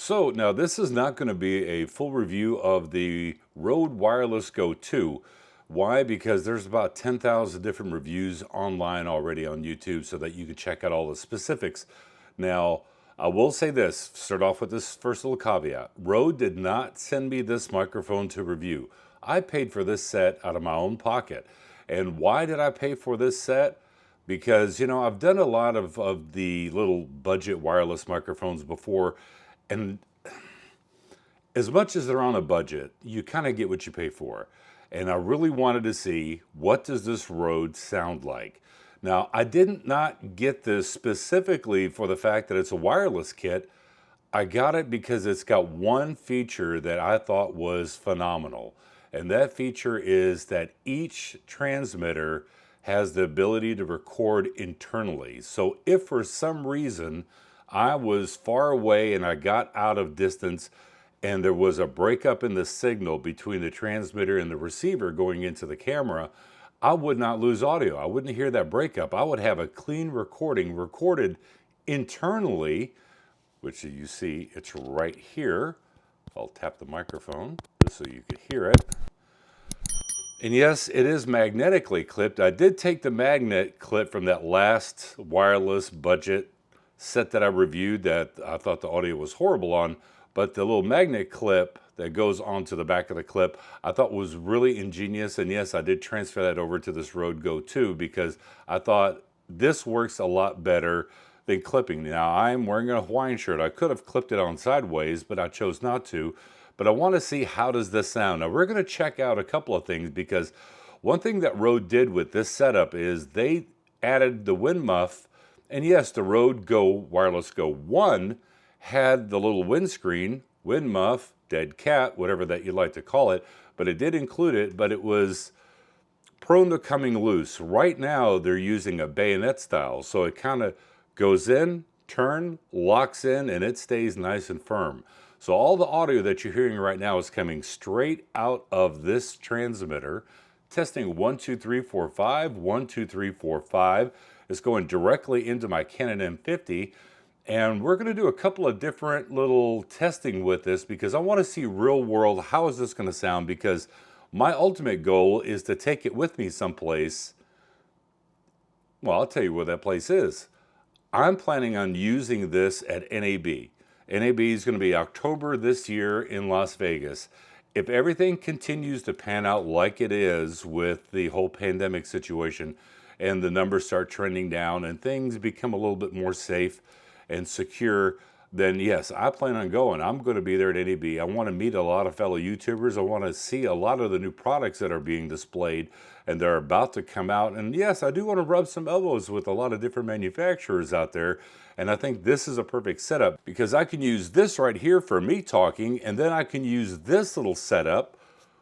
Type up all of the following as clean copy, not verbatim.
So now this is not going to be a full review of the Rode Wireless Go 2. Why? Because there's about 10,000 different reviews online already on YouTube so that you can check out all the specifics. Now, I will say this, start off with this first little caveat. Rode did not send me this microphone to review. I paid for this set out of my own pocket. And why did I pay for this set? Because, you know, I've done a lot of the little budget wireless microphones before, and as much as they're on a budget, you kind of get what you pay for. And I really wanted to see, what does this Rode sound like? Now, I did not get this specifically for the fact that it's a wireless kit. I got it because it's got one feature that I thought was phenomenal. And that feature is that each transmitter has the ability to record internally. So if for some reason I was far away and I got out of distance and there was a breakup in the signal between the transmitter and the receiver going into the camera, I would not lose audio. I wouldn't hear that breakup. I would have a clean recording recorded internally, which you see it's right here. I'll tap the microphone just so you can hear it. And yes, it is magnetically clipped. I did take the magnet clip from that last wireless budget set that I reviewed that I thought the audio was horrible on, but the little magnet clip that goes onto the back of the clip I thought was really ingenious. And yes, I did transfer that over to this Rode Go 2 because I thought this works a lot better than clipping. Now, I'm wearing a Hawaiian shirt. I could have clipped it on sideways, but I chose not to. But I want to see, how does this sound? Now, we're going to check out a couple of things, because one thing that Rode did with this setup is they added the wind muff. And yes, the Rode Go Wireless Go 1 had the little windscreen, wind muff, dead cat, whatever that you'd like to call it, but it did include it, but it was prone to coming loose. Right now, they're using a bayonet style, so it kind of goes in, turn, locks in, and it stays nice and firm. So all the audio that you're hearing right now is coming straight out of this transmitter. Testing 1, 2, 3, 4, 5, 1, 2, 3, 4, 5. It's going directly into my Canon M50. And we're going to do a couple of different little testing with this, because I want to see real world, how is this going to sound? Because my ultimate goal is to take it with me someplace. Well, I'll tell you where that place is. I'm planning on using this at NAB. NAB is going to be October this year in Las Vegas. If everything continues to pan out like it is with the whole pandemic situation, and the numbers start trending down and things become a little bit more safe and secure, then yes, I plan on going. I'm going to be there at NAB. I want to meet a lot of fellow YouTubers. I want to see a lot of the new products that are being displayed and they're about to come out. And yes, I do want to rub some elbows with a lot of different manufacturers out there. And I think this is a perfect setup, because I can use this right here for me talking, and then I can use this little setup,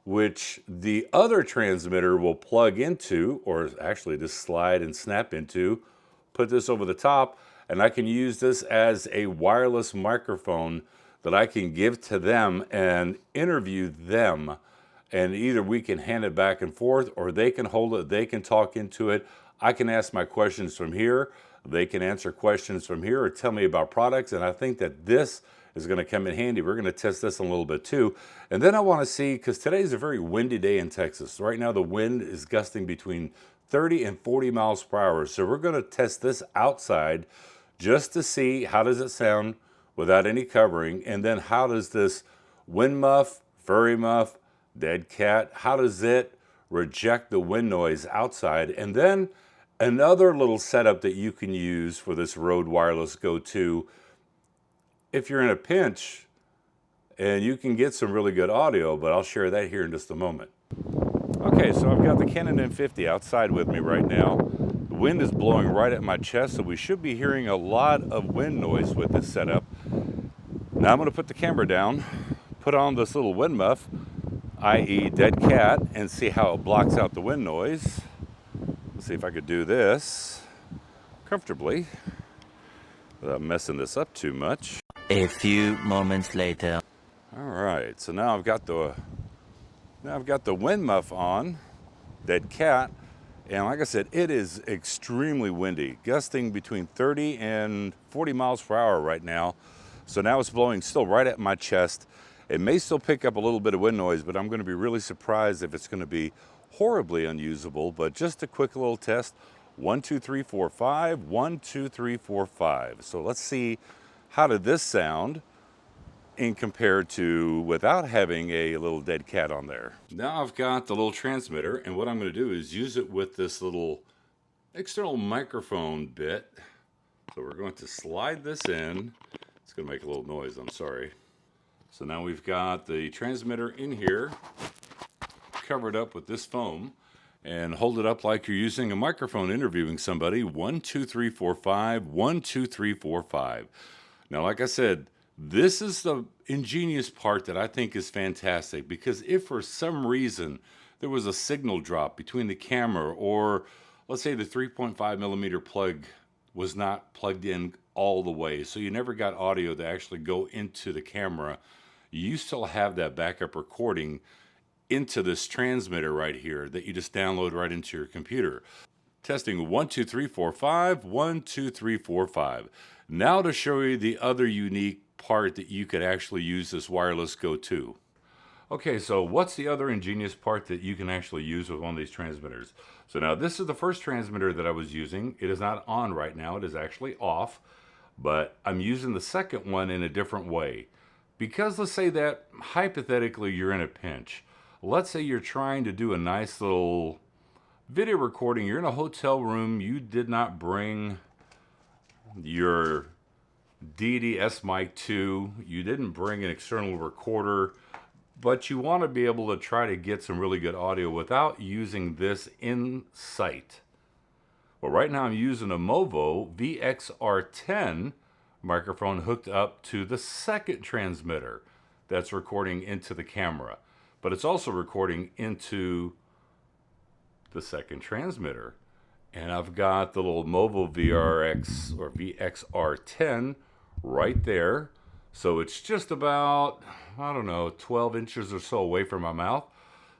which the other transmitter will plug into, or actually just slide and snap into, put this over the top, and I can use this as a wireless microphone that I can give to them and interview them. And either we can hand it back and forth, or they can hold it, they can talk into it. I can ask my questions from here. They can answer questions from here or tell me about products. And I think that this is going to come in handy. We're going to test this a little bit too. And then I want to see, because today is a very windy day in Texas. Right now the wind is gusting between 30 and 40 miles per hour. So we're going to test this outside just to see, how does it sound without any covering? And then how does this wind muff, furry muff, dead cat, how does it reject the wind noise outside? And then another little setup that you can use for this Rode Wireless Go 2, if you're in a pinch, and you can get some really good audio, but I'll share that here in just a moment. Okay, so I've got the Canon M50 outside with me right now. The wind is blowing right at my chest, so we should be hearing a lot of wind noise with this setup. Now I'm going to put the camera down, put on this little wind muff, i.e. dead cat, and see how it blocks out the wind noise. Let's see if I could do this comfortably without messing this up too much. A few moments later. All right, so now I've got the wind muff on, dead cat, and like I said, it is extremely windy, gusting between 30 and 40 miles per hour right now. So now it's blowing still right at my chest. It may still pick up a little bit of wind noise, but I'm going to be really surprised if it's going to be horribly unusable. But just a quick little test. 1, 2, 3, 4, 5. 1, 2, 3, 4, 5. So let's see, how did this sound in compared to without having a little dead cat on there. Now I've got the little transmitter, and what I'm going to do is use it with this little external microphone bit. So we're going to slide this in. It's going to make a little noise, I'm sorry. So now we've got the transmitter in here, covered up with this foam, and hold it up like you're using a microphone interviewing somebody. 1, 2, 3, 4, 5. 1, 2, 3, 4, 5. Now, like I said, this is the ingenious part that I think is fantastic, because if for some reason there was a signal drop between the camera, or let's say the 3.5 millimeter plug was not plugged in all the way, so you never got audio to actually go into the camera, you still have that backup recording into this transmitter right here that you just download right into your computer. Testing 1, 2, 3, 4, 5. 1, 2, 3, 4, 5. Now to show you the other unique part that you could actually use this wireless Go to. Okay, so what's the other ingenious part that you can actually use with one of these transmitters? So now this is the first transmitter that I was using. It is not on right now, it is actually off, but I'm using the second one in a different way. Because let's say that hypothetically you're in a pinch. Let's say you're trying to do a nice little video recording. You're in a hotel room, you did not bring your DDS mic 2, you didn't bring an external recorder, but you want to be able to try to get some really good audio without using this in sight. Well, right now I'm using a Movo VXR10 microphone hooked up to the second transmitter that's recording into the camera, but it's also recording into the second transmitter. And I've got the little Movo VRX or VXR10 right there. So it's just about, I don't know, 12 inches or so away from my mouth.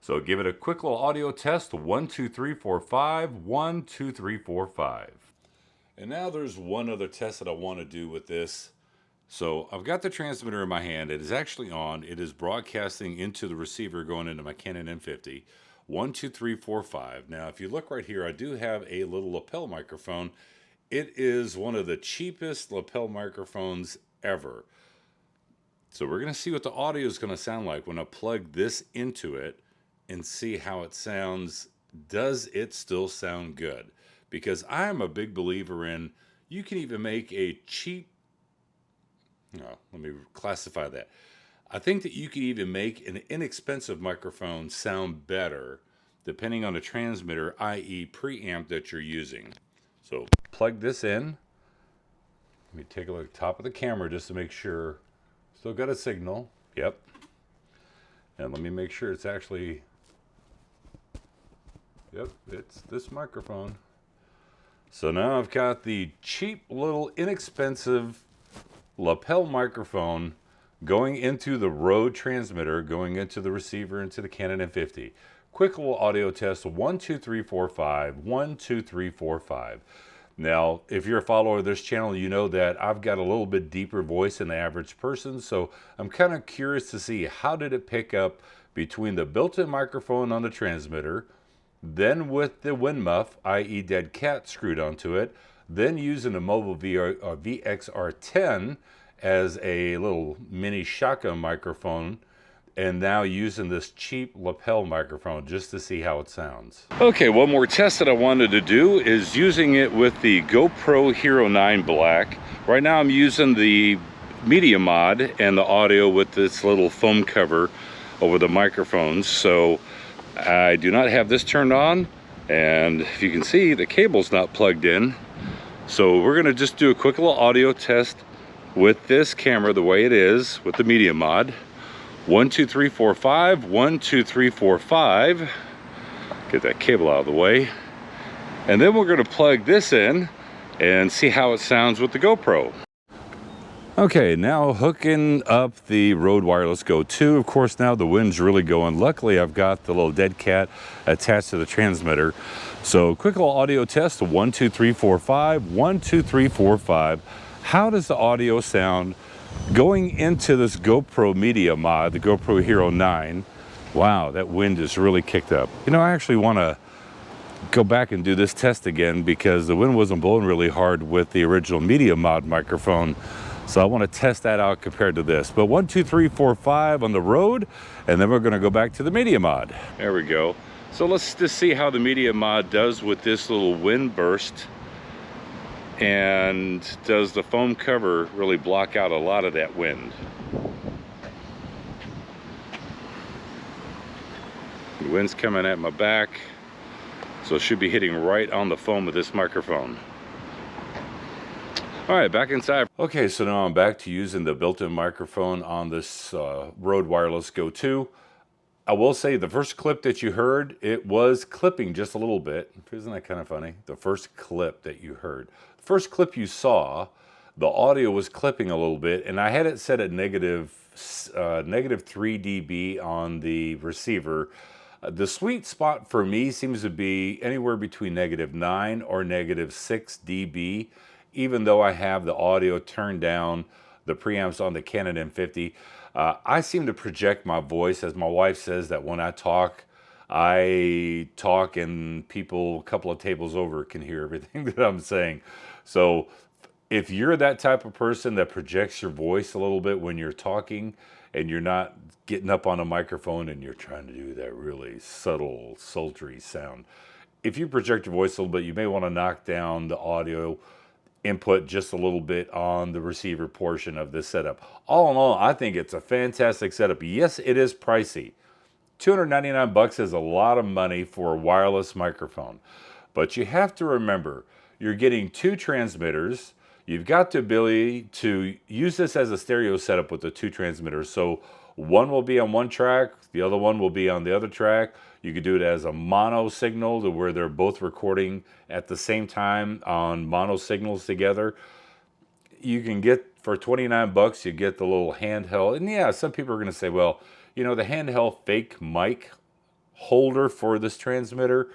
So give it a quick little audio test. 1, 2, 3, 4, 5. 1, 2, 3, 4, 5. And now there's one other test that I want to do with this. So I've got the transmitter in my hand. It is actually on. It is broadcasting into the receiver going into my Canon M50. 1, 2, 3, 4, 5. Now, if you look right here, I do have a little lapel microphone. It is one of the cheapest lapel microphones ever. So we're going to see what the audio is going to sound like when I plug this into it and see how it sounds. Does it still sound good? Because I am a big believer in, you can even make a cheap, no, let me classify that. I think that you can even make an inexpensive microphone sound better depending on the transmitter, i.e. preamp that you're using. So plug this in. Let me take a look at the top of the camera just to make sure. Still got a signal. Yep. And let me make sure it's actually, yep, it's this microphone. So now I've got the cheap little inexpensive lapel microphone going into the Rode transmitter, going into the receiver, into the Canon M50. Quick little audio test. 1, 2, 3, 4, 5. 1, 2, 3, 4, 5. Now, if you're a follower of this channel, you know that I've got a little bit deeper voice than the average person, so I'm kind of curious to see how did it pick up between the built-in microphone on the transmitter, then with the wind muff, i.e. dead cat, screwed onto it, then using a Movo VXR10 as a little mini shotgun microphone, and now using this cheap lapel microphone just to see how it sounds. Okay, one more test that I wanted to do is using it with the GoPro Hero 9 Black. Right now I'm using the media mod and the audio with this little foam cover over the microphones. So I do not have this turned on, and if you can see, the cable's not plugged in. So we're gonna just do a quick little audio test with this camera the way it is with the media mod. 1, 2, 3, 4, 5. 1, 2, 3, 4, 5. Get that cable out of the way. And then we're going to plug this in and see how it sounds with the GoPro. Okay, now hooking up the Rode Wireless Go 2. Of course, now the wind's really going. Luckily, I've got the little dead cat attached to the transmitter. So quick little audio test. 1, 2, 3, 4, 5. 1, 2, 3, 4, 5. How does the audio sound Going into this GoPro Media mod, the GoPro Hero 9, wow, that wind is really kicked up. You know, I actually want to go back and do this test again because the wind wasn't blowing really hard with the original Media mod microphone. So I want to test that out compared to this. But 1, 2, 3, 4, 5 on the road, and then we're going to go back to the Media mod. There we go. So let's just see how the Media mod does with this little wind burst. And does the foam cover really block out a lot of that wind? The wind's coming at my back, so it should be hitting right on the foam of this microphone. All right, back inside. Okay, so now I'm back to using the built-in microphone on this Rode Wireless Go 2. I will say the first clip that you heard, it was clipping just a little bit. Isn't that kind of funny? The first clip that you heard. The first clip you saw, the audio was clipping a little bit, and I had it set at negative 3 dB on the receiver. The sweet spot for me seems to be anywhere between -9 or -6 dB, even though I have the audio turned down, the preamps on the Canon M50. I seem to project my voice, as my wife says, that when I talk and people a couple of tables over can hear everything that I'm saying. So if you're that type of person that projects your voice a little bit when you're talking and you're not getting up on a microphone and you're trying to do that really subtle, sultry sound, if you project your voice a little bit, you may want to knock down the audio input just a little bit on the receiver portion of this setup. All in all, I think it's a fantastic setup. Yes, it is pricey. $299 is a lot of money for a wireless microphone. But you have to remember, you're getting 2 transmitters. You've got the ability to use this as a stereo setup with the 2 transmitters. So one will be on one track, the other one will be on the other track. You could do it as a mono signal to where they're both recording at the same time on mono signals together. You can get, for $29, you get the little handheld. And yeah, some people are going to say, well, you know, the handheld fake mic holder for this transmitter,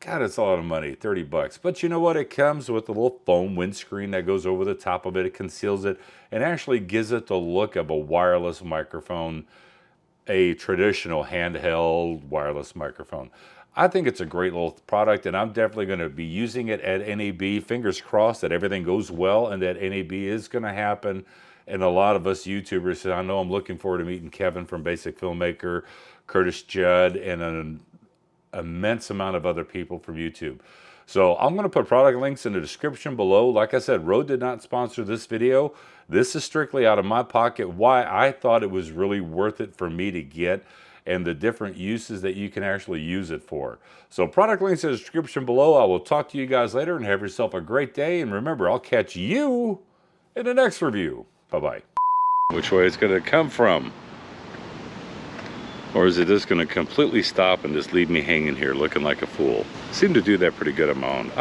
God, it's a lot of money, $30. But you know what? It comes with a little foam windscreen that goes over the top of it. It conceals it and actually gives it the look of a wireless microphone, a traditional handheld wireless microphone. I think it's a great little product, and I'm definitely going to be using it at NAB. Fingers crossed that everything goes well and that NAB is going to happen. And a lot of us YouTubers said, I know I'm looking forward to meeting Kevin from Basic Filmmaker, Curtis Judd, and an immense amount of other people from YouTube. So I'm going to put product links in the description below. Like I said, Rode did not sponsor this video. This is strictly out of my pocket, why I thought it was really worth it for me to get and the different uses that you can actually use it for. So product links in the description below. I will talk to you guys later and have yourself a great day. And remember, I'll catch you in the next review. Bye-bye. Which way it's going to come from? Or is it just going to completely stop and just leave me hanging here looking like a fool? Seem to do that pretty good on my own.